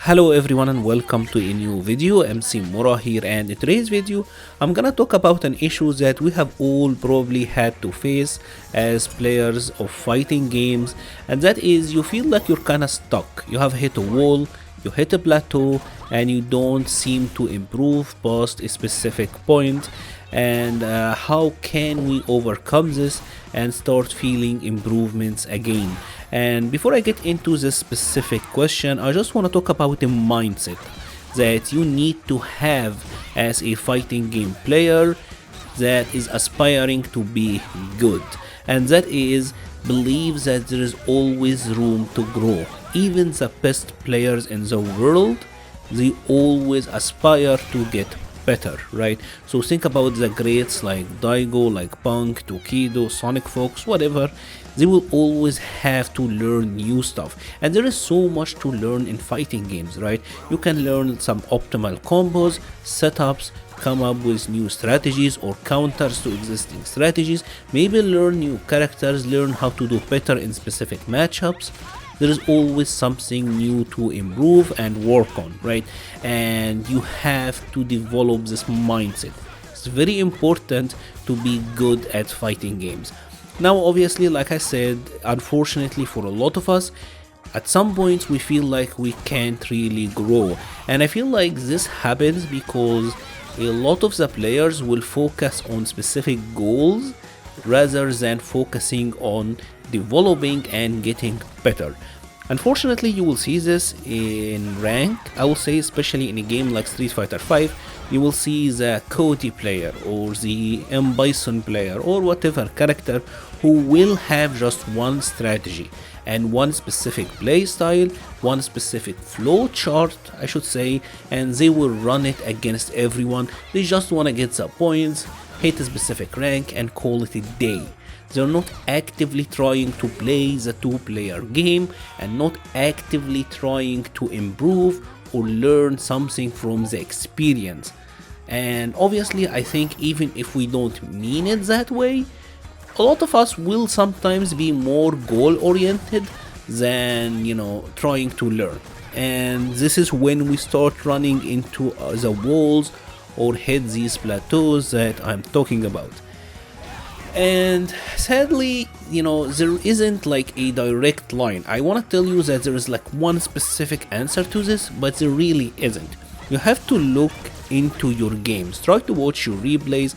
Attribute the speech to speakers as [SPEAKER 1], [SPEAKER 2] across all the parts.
[SPEAKER 1] Hello everyone and welcome to a new video. MC-Mura here, and in today's video I'm gonna talk about an issue that we have all probably had to face as players of fighting games, and that is you feel like you're kinda stuck. You have hit a wall, you hit a plateau, and you don't seem to improve past a specific point. And how can we overcome this and start feeling improvements again? And before I get into this specific question, I just want to talk about the mindset that you need to have as a fighting game player that is aspiring to be good, and that is believe that there is always room to grow. Even the best players in the world, they always aspire to get better, right? So think about the greats like Daigo, like Punk, Tokido, Sonic Fox, whatever. They will always have to learn new stuff, and there is so much to learn in fighting games, right? You can learn some optimal combos, setups, come up with new strategies or counters to existing strategies, maybe learn new characters, learn how to do better in specific matchups. There is always something new to improve and work on, right? And you have to develop this mindset. It's very important to be good at fighting games. Now, obviously, like I said, unfortunately for a lot of us, at some points we feel like we can't really grow. And I feel like this happens because a lot of the players will focus on specific goals rather than focusing on developing and getting better. Unfortunately, you will see this in rank. I will say, especially in a game like Street Fighter V, you will see the Cody player or the M Bison player or whatever character who will have just one strategy and one specific play style, one specific flow chart, I should say, and they will run it against everyone. They just want to get the points, hit a specific rank, and call it a day. They're not actively trying to play the two-player game and not actively trying to improve or learn something from the experience. And obviously, I think even if we don't mean it that way, a lot of us will sometimes be more goal-oriented than, trying to learn. And this is when we start running into the walls or hit these plateaus that I'm talking about. And sadly, there isn't like a direct line. I want to tell you that there is like one specific answer to this, but there really isn't. You have to look into your games, try to watch your replays.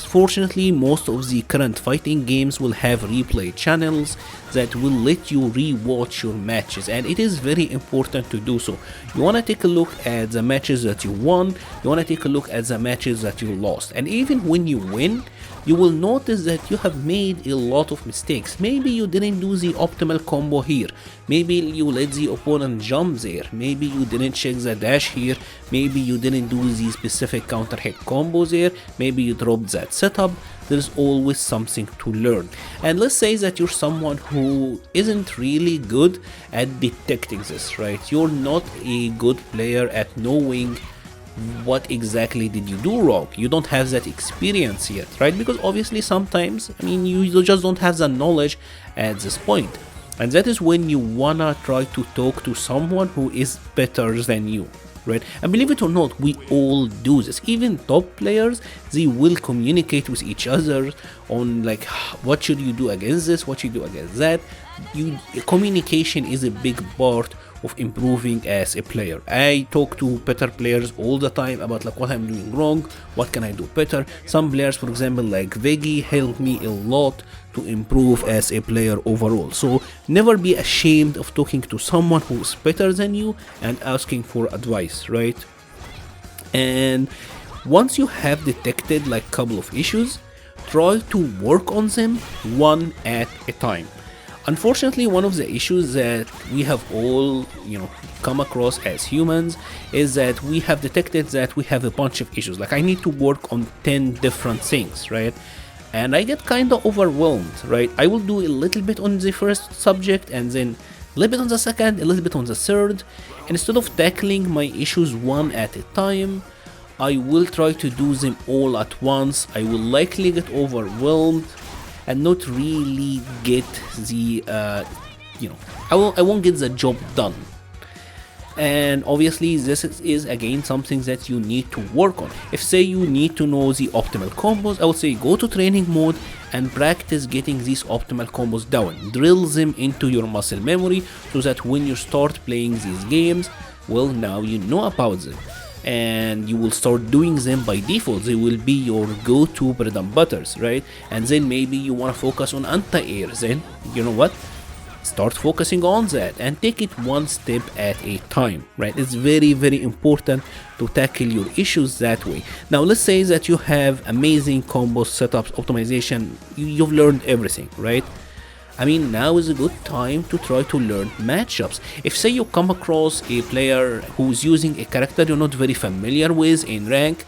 [SPEAKER 1] Fortunately, most of the current fighting games will have replay channels that will let you re-watch your matches, and it is very important to do so. You want to take a look at the matches that you won, you want to take a look at the matches that you lost, and even when you win, you will notice that you have made a lot of mistakes. Maybe you didn't do the optimal combo here, maybe you let the opponent jump there, maybe you didn't check the dash here, maybe you didn't do the specific counter hit combo there, maybe you dropped that setup. There's always something to learn. And let's say that you're someone who isn't really good at detecting this, right? You're not a good player at knowing what exactly did you do wrong. You don't have that experience yet, right? Because obviously sometimes, you just don't have the knowledge at this point. And that is when you wanna try to talk to someone who is better than you, right? And believe it or not, we all do this. Even top players, they will communicate with each other on like what should you do against this, what should you do against that. Communication is a big part of improving as a player. I talk to better players all the time about like what I'm doing wrong, what can I do better. Some players, for example, like Veggie, help me a lot to improve as a player overall. So never be ashamed of talking to someone who is better than you and asking for advice, right? And once you have detected like a couple of issues, try to work on them one at a time. Unfortunately, one of the issues that we have all, come across as humans is that we have detected that we have a bunch of issues. Like I need to work on 10 different things, right? And I get kind of overwhelmed, right? I will do a little bit on the first subject and then a little bit on the second, a little bit on the third. And instead of tackling my issues one at a time, I will try to do them all at once. I will likely get overwhelmed and not really get the I won't get the job done. And obviously this is again something that you need to work on. If say you need to know the optimal combos, I would say go to training mode and practice getting these optimal combos down, drill them into your muscle memory, so that when you start playing these games, well, now you know about them and you will start doing them by default. They will be your go-to bread and butters, right? And then maybe you want to focus on anti-air, then you know what, start focusing on that and take it one step at a time, right? It's very, very important to tackle your issues that way. Now let's say that you have amazing combo setups, optimization, you've learned everything, right? I mean, now is a good time to try to learn matchups. If say you come across a player who's using a character you're not very familiar with in rank,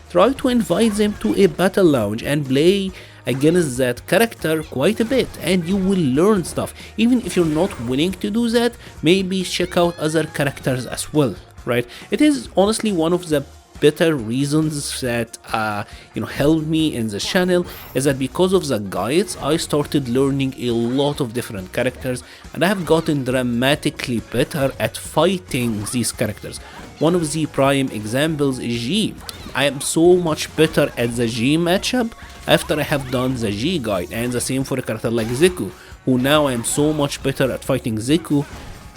[SPEAKER 1] try to invite them to a battle lounge and play against that character quite a bit, and you will learn stuff. Even if you're not willing to do that, maybe check out other characters as well, right? It is honestly one of the better reasons that helped me in this channel, is that because of the guides I started learning a lot of different characters, and I have gotten dramatically better at fighting these characters. One of the prime examples is G. I am so much better at the G matchup after I have done the G guide, and the same for a character like Zeku, who now I am so much better at fighting Zeku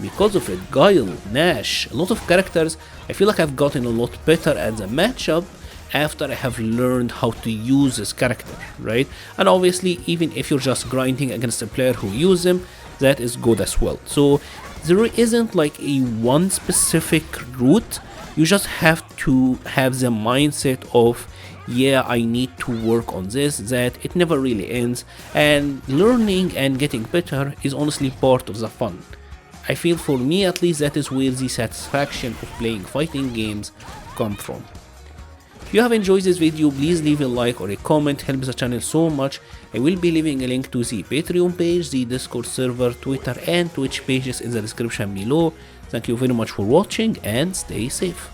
[SPEAKER 1] because of it. Guile, Nash, a lot of characters, I feel like I've gotten a lot better at the matchup after I have learned how to use this character, right? And obviously, even if you're just grinding against a player who uses them, that is good as well. So there isn't like a one specific route, you just have to have the mindset of, yeah, I need to work on this, that it never really ends, and learning and getting better is honestly part of the fun. I feel for me at least that is where the satisfaction of playing fighting games come from. If you have enjoyed this video, please leave a like or a comment, helps the channel so much. I will be leaving a link to the Patreon page, the Discord server, Twitter and Twitch pages in the description below. Thank you very much for watching and stay safe.